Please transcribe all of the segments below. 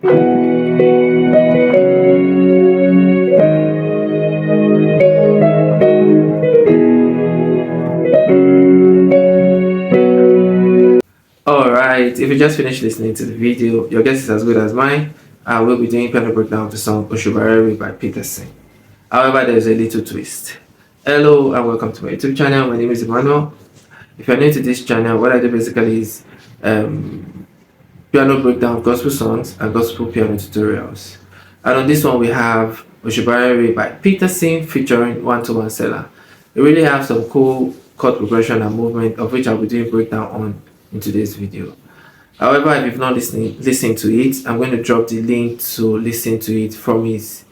Alright, if you just finished listening to the video, your guess is as good as mine. I will be doing piano breakdown of the song Osuba by Peterson. However, there's a little twist. Hello and welcome to my YouTube channel. My name is Emmanuel. If you're new to this channel, what I do basically is piano breakdown of gospel songs and gospel piano tutorials. And on this one we have Osuba by Peterson featuring 121Selah. We really have some cool chord progression and movement of which I'll be doing breakdown on in today's video. However, if you've not listened to it, I'm going to drop the link to listen to it from his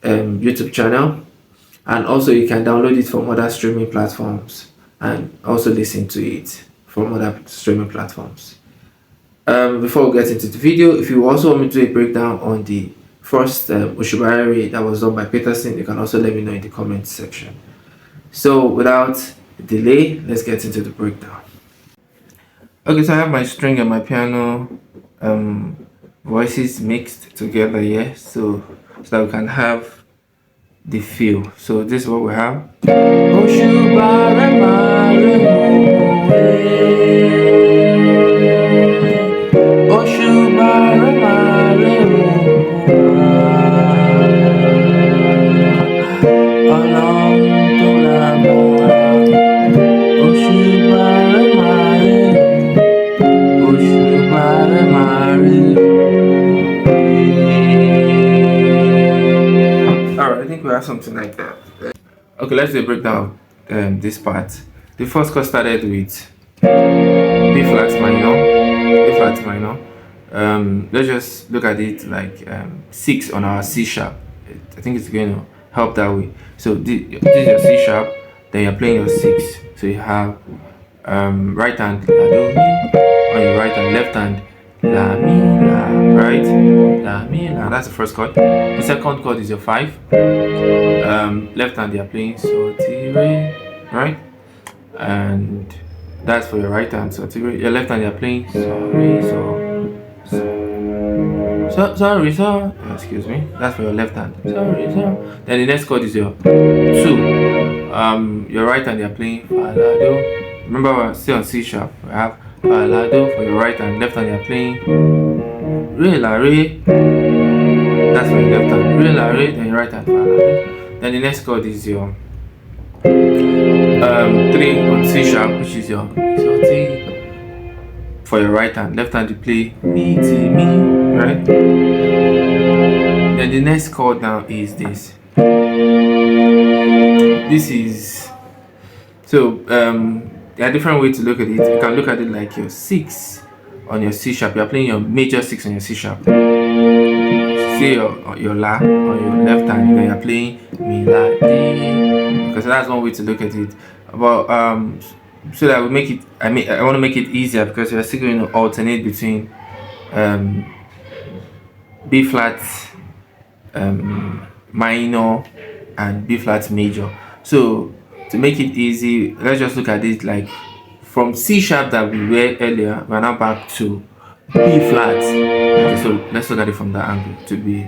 YouTube channel, and also you can download it from other streaming platforms and also listen to it from other streaming platforms. Before we get into the video, if you also want me to do a breakdown on the first Osuba that was done by Peterson, you can also let me know in the comment section. So without delay, let's get into the breakdown. Okay, so I have my string and my piano voices mixed together here, so that we can have the feel. So this is what we have. Something like that. Okay, let's do a breakdown of this part. The first chord started with B flat minor. Let's just look at it like 6 on our C sharp. I think it's going to help that way. So this is your C sharp, then you're playing your 6. So you have right hand La Do Mi on your right hand, left hand La Mi La, right? La Mi La. That's the first chord. The second chord is your 5. Left hand they are playing So Ti Re, right? And that's for your right hand, So Ti Re. Your left hand they are playing So Re So. Excuse me. That's for your left hand. So Re So. Then the next chord is your 2. Your right hand they are playing Fa La Do. Remember we're still on C sharp. We have Fa La Do for your right hand. Left hand they are playing Re La Re. That's for your left hand. Re La Re. Then your right hand Fa La Do. Then the next chord is your 3 on C sharp, which is your So Ti for your right hand. Left hand you play Mi Ti Mi, right? Then the next chord now is this. This is so there are different ways to look at it. You can look at it like your 6 on your C sharp. You are playing your major 6 on your C sharp. See your La on your left hand, then you're playing Mi La Di, because that's one way to look at it. But so that we make it, I want to make it easier because we're still going to alternate between B flat minor and B flat major. So to make it easy, let's just look at it like from C sharp that we read earlier, we're now back to B flat. Okay, so let's look at it from that angle to be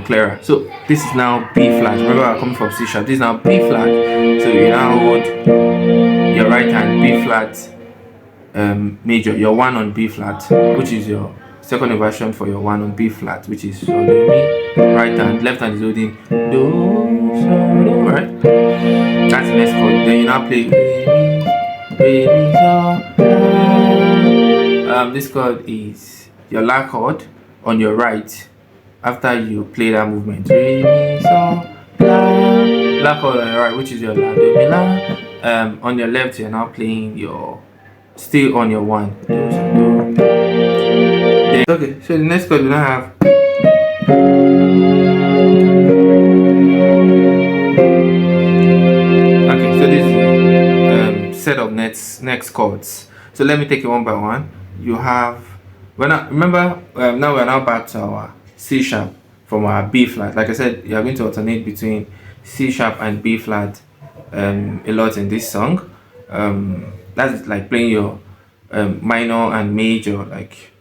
clearer. So this is now B flat. Remember, we're coming from C sharp. This is now B flat. So you now hold your right hand B flat major, your 1 on B flat, which is your second inversion for your 1 on B flat, which is So Do Mi. Right hand, left hand is holding Do So Do, right? That's the next chord. Then you now play Re Mi So. This chord is your La chord on your right after you play that movement. Re Mi So La chord on your right, which is your La Do Mi La. On your left you're now playing your still on your 1 Do So Do. Okay, so the next chord we now have so this is set of next chords. So let me take it one by one. You have now now we're now back to our C sharp from our B flat. Like I said, you are going to alternate between C sharp and B flat a lot in this song. That's like playing your minor and major, like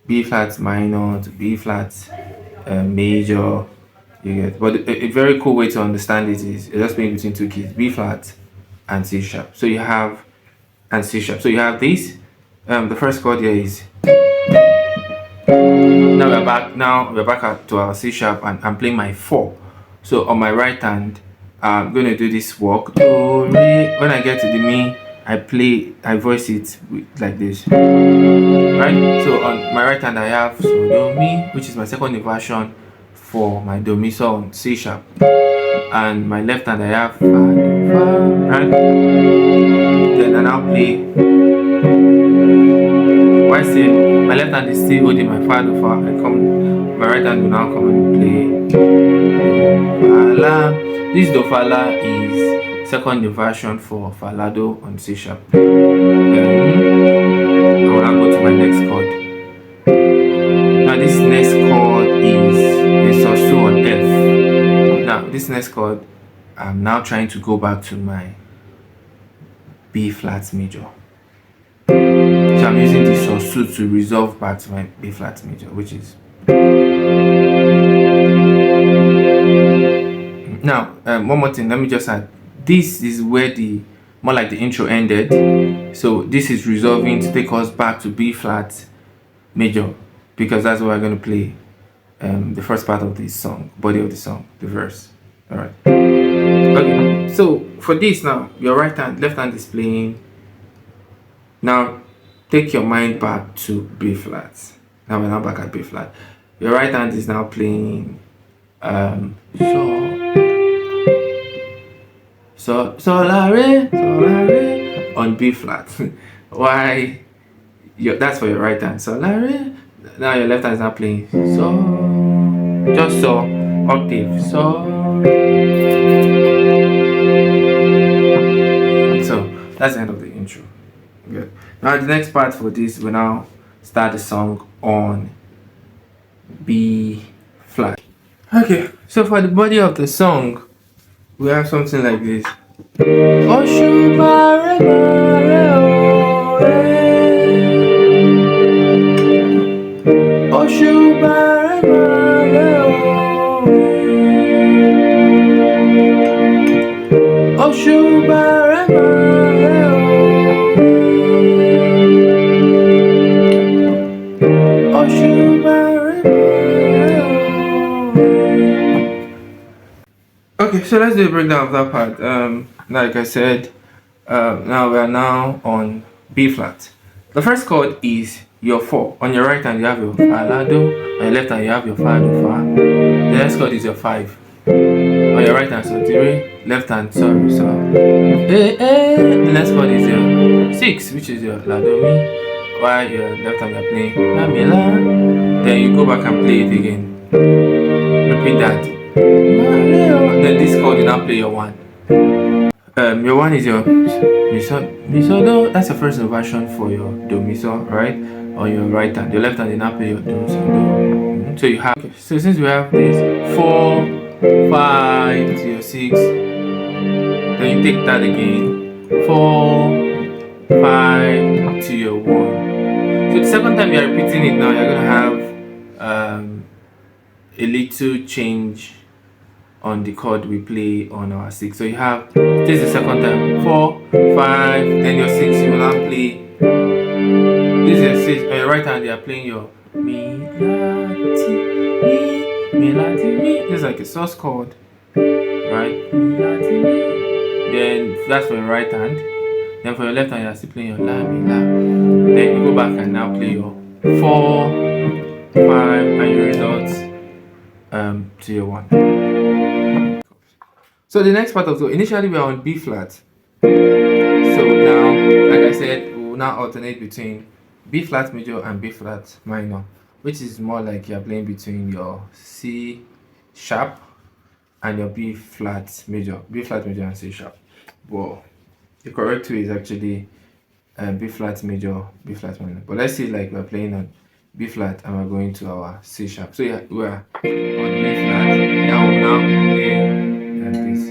B flat minor to B flat major. You get, but a very cool way to understand it is you're just playing between two keys, B flat and C sharp. So you have and C sharp. So you have this. The first chord here is, now we're back. Now we're back to our C sharp, and I'm playing my 4. So on my right hand, I'm going to do this walk. Do, re. When I get to the mi, I voice it like this. Right? So on my right hand, I have so do mi, which is my second inversion for my do mi so on C sharp. And my left hand, I have fa, do, fa, right? Then I now play. Why say my left hand is still holding my fa, do, fa. My right hand will now come and play fa, la. This do, fa, la is second inversion for fa, la, do on C sharp. Then I will now go to my next chord. Now this next chord is a so on F. Now this next chord, I'm now trying to go back to my B flat major. So I'm using the so to resolve back to my B flat major, which is. Now one more thing, let me just add, this is where the more like the intro ended. So this is resolving to take us back to B flat major, because that's what we're going to play the first part of this song, body of the song, the verse. All right. Okay. So for this now, your right hand, left hand is playing. Now take your mind back to B flat. Now we're now back at B flat. Your right hand is now playing so la re on B flat. Why? That's for your right hand. So la re. Now your left hand is now playing so, just so, octave, so. So that's the end of the intro. Good. Now the next part for this, we now start the song on B flat. Okay, so for the body of the song, we have something like this. Osuba re mare o Osuba re mare o Osuba re mare o Osuba re mare o. Okay, so let's do a breakdown of that part. Like I said, now we are now on B flat. The first chord is your 4. On your right hand you have your fa, la, do. On your left hand you have your fa, do, fa. The next chord is your 5. On your right hand, so di, re. Left hand, so, so. The next chord is your 6, which is your la, do, mi. While your left hand you're playing la, mi, la. Then you go back and play it again. Repeat that. Then this chord you now play your 1. Your 1 is your mi so do. That's the first inversion for your do mi so, right? On your right hand. Your left hand you now play your do so do. So you have. Okay, so since we have this 4, 5 to your 6, then you take that again. 4, 5 to your 1. So the second time you are repeating it now, you're gonna have a little change on the chord we play on our 6. So you have, this is the second time, 4, 5, then your 6, you will now play. This is your 6. On your right hand, you are playing your mi, la, ti, mi, la, ti, mi. This is like a source chord, right? Mi, la, ti, mi. Then that's for your right hand. Then for your left hand, you are still playing your la, mi, la. Then you go back and now play your 4, 5, and your results to your 1. So the next part of the, initially we are on B flat. So now, like I said, we will now alternate between B flat major and B flat minor, which is more like you're playing between your C sharp and your B flat major and C sharp. Well, the correct way is actually B flat major, B flat minor. But let's see, like we're playing on B flat and we're going to our C sharp. So yeah, we are on B flat. Now we'll now play like this.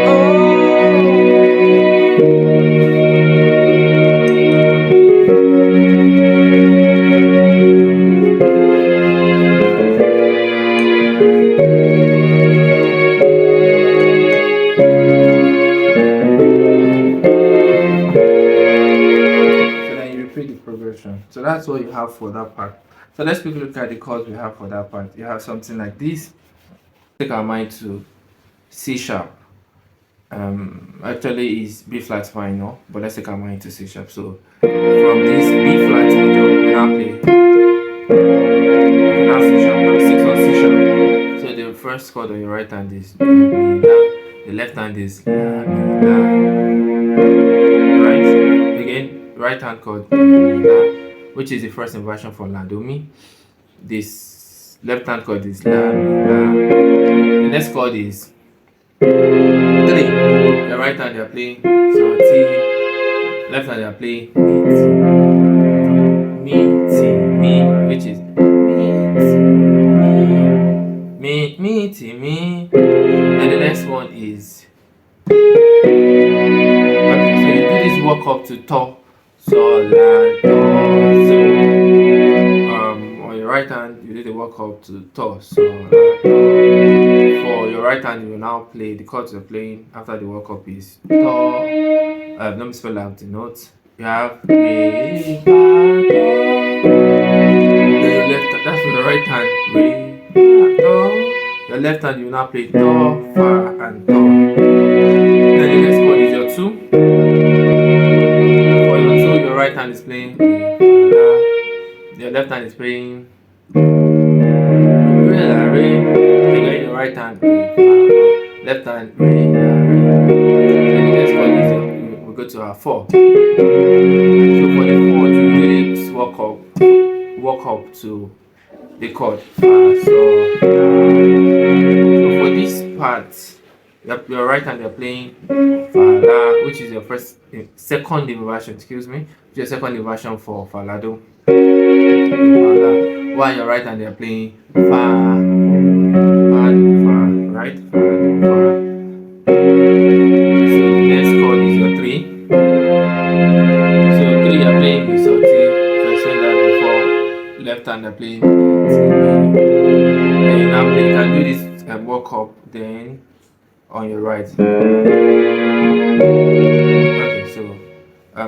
Oh, that's what you have for that part. So let's quickly look at the chords we have for that part. You have something like this. Take our mind to C sharp. Actually is B flat minor, but let's take our mind to C sharp. So from this B flat major, we now play. Now C sharp, now 6 on C sharp. So the first chord on your right hand is do, mi, la. The left hand is la, mi, la. Right? Again, right hand chord do, mi, la, which is the first inversion for la, do, mi. This left hand chord is la, mi, la. The next chord is 3. Your right hand you are playing so T. Left hand you are playing mi, T, mi, which is mi, T, mi. And the next one is okay. So you do this walk up to to, so la, do. So on your right hand you do the walk up to to, so la, do. For your right hand, you will now play the chords you're playing after the walk up is do. Let me spell out the notes. You have re, fa, do. Then your left hand, that's for the right hand. Re, fa, do. Your left hand, you will now play do, fa, and do. Then the next chord is your 2. For your 2, your right hand is playing re, fa, la. Your left hand is playing re, la, re. Again, your right hand re, fa, la. Left hand re, la, re. Then the next chord is we go to our 4. So for the 4, you really walk up to the chord fa, so la. So for this part, your right hand you're playing fa, la, which is your second inversion. Excuse me, which is your second inversion for fa, la, do. Fa, la. While your right hand you're playing fa, fa, right? Fa, do, fa. So the next chord is your 3. So 3 you're playing with so T. So I explained that before. Left hand you're playing T, mi. Then you now play. You can do this walk up then on your right. Okay, so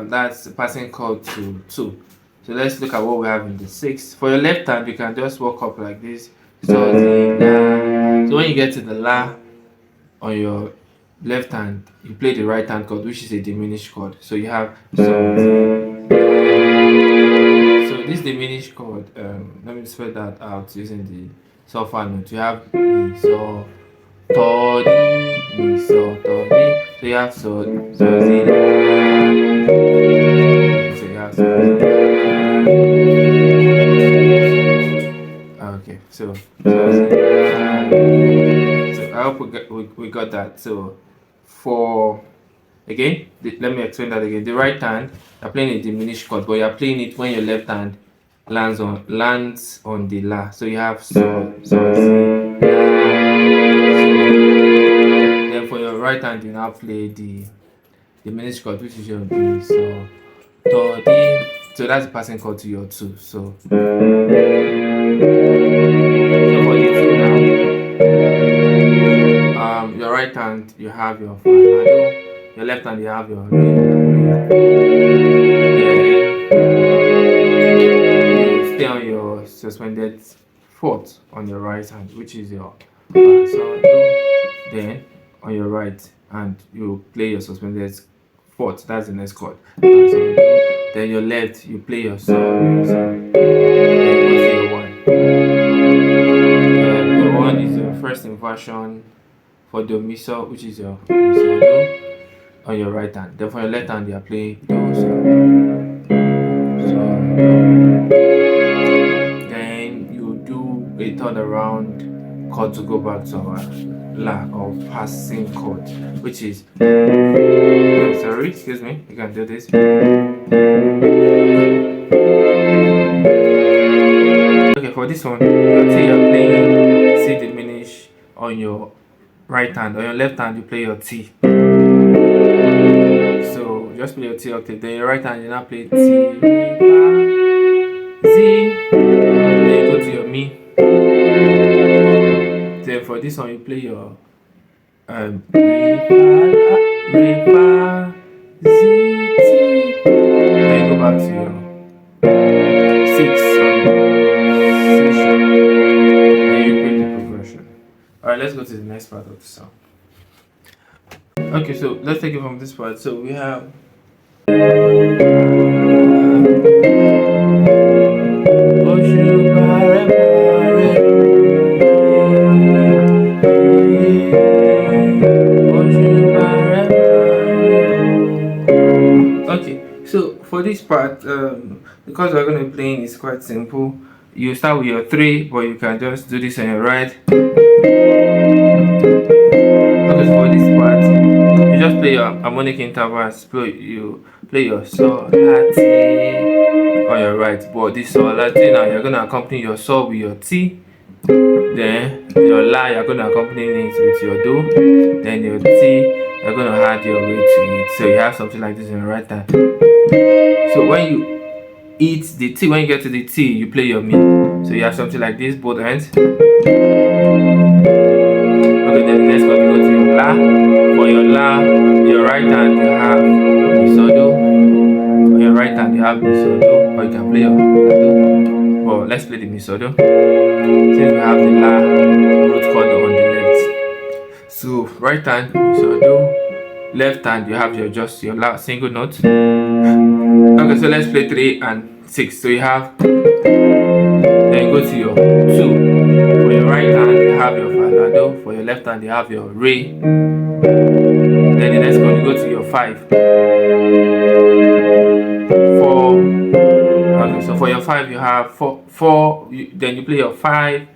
that's the passing chord to 2. So let's look at what we have in the 6. For your left hand, you can just walk up like this. So the la. So when you get to the la on your left hand, you play the right hand chord, which is a diminished chord. So you have so this diminished chord. Let me spell that out using the solfa note. You have mi, so, do, di, mi, so, do, di. So you have so, zi, la. So you have so, zi, la. Okay, so, zi, la. So I hope we got that. So for again, let me explain that again. The right hand, you're playing a diminished chord, but you're playing it when your left hand lands on the la. So you have so, zi, la. So then for your right hand, you now play the diminished chord, which is your mi, so, do, di. So that's the passing chord to your 2. So for the 2 now, your right hand you have your fa, la, do. Your left hand you have your re, la, re. Then you stay on your suspended 4th on your right hand, which is your fa, so, do. Then on your right hand you play your suspended 4th. That's the next chord. Fa, so, do. Then your left you play your so, re, so. Then you go to your 1. Your 1 is your first inversion for do, mi, so, which is your mi, so, do, on your right hand. Then for your left hand you are playing do, so, do. Then you do a turnaround chord to go back to our la or passing chord, which is sorry, excuse me, you can do this. Okay, for this one, let's say you're playing C diminished on your right hand. On your left hand you play your T. So just play your T octave. Then your right hand you now play T, re, fa, Z. Then you go to your mi. Then for this one you play your re, fa, Z, T. Then you go back to your go to the next part of the song. Okay, so let's take it from this part. So we have okay, so for this part, because we're going to be playing, it's quite simple. You start with your 3, but you can just do this on your right. Okay, so for this part, you just play your harmonic intervals. You play your sol, la, ti on your right, but this sol, la, ti now you're going to accompany your sol with your ti. Then your la, you're going to accompany it with your do. Then your ti, you're going to add your re to it. So you have something like this in your right hand. So when you eat the T, when you get to the T, you play your mi. So you have something like this, both hands. Okay, then next one you go to your la. For your la, your right hand you have mi so do. On your right hand you have mi so do, or you can play your la do. Well, let's play the mi so do. Since we have the la root chord on the left. So right hand mi so do. Left hand you have just your la single note. Okay, so let's play 3 and 6. So you have, then you go to your 2. For your right hand you have your fa la do. For your left hand you have your re. Then the next one you go to your 5. 4. Okay, so for your 5 you have 4. Then you play your 5,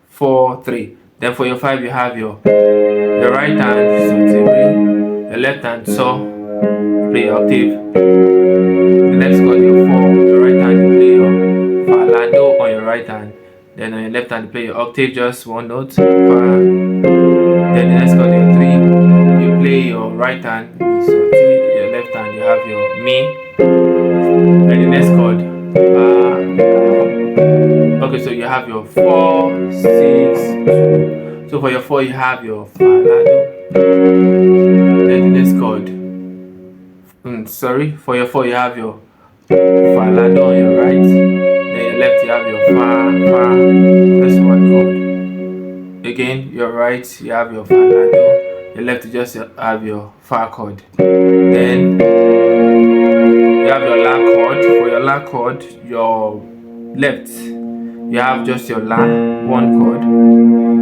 4, 3. Then for your 5 you have your right hand so ti re. Your left hand so, play your octave. The next chord your 4. Your right hand you play your fa la do on your right hand. Then on your left hand you play your octave, just one note, fa. Then the next chord your 3. You play your right hand mi so ti. Your left hand you have your mi. Then the next chord fa. Okay, so you have your 4, 6, 2. So for your 4 you have your fa la do. Then the next chord. For your 4 you have your fa la do on your right. Then your left you have your fa. That's one chord. Again, your right you have your fa la do. Your left you just have your fa chord. Then you have your la chord. For your la chord, your left you have just your la, one chord,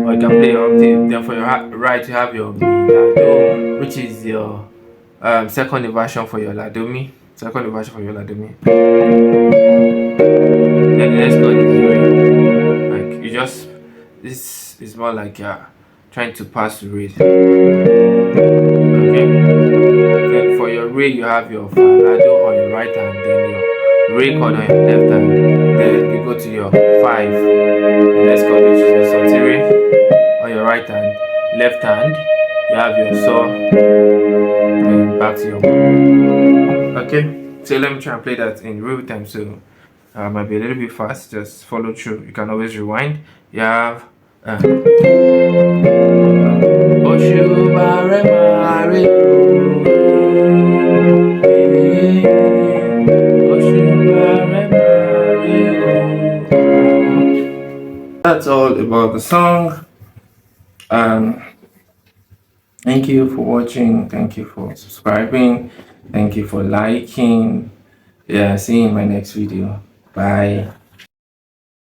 or you can play your octave. Then for your right you have your mi la do, which is your second inversion for your la do mi. Then the next chord is re. Like you just, this is more like trying to pass the re. Okay. Then for your re you have your fa la do on your right hand, then your re chord on your left hand. Then you go to your 5. The next chord, which is your sol ti re on your right hand. Left hand you have your sol. Then back to your. Okay, so let me try and play that in real time. So might be a little bit fast, just follow through. You can always rewind. You have Osuba re ma re Osuba re ma re. That's all about the song. Thank you for watching. Thank you for subscribing. Thank you for liking. Yeah, see you in my next video. Bye.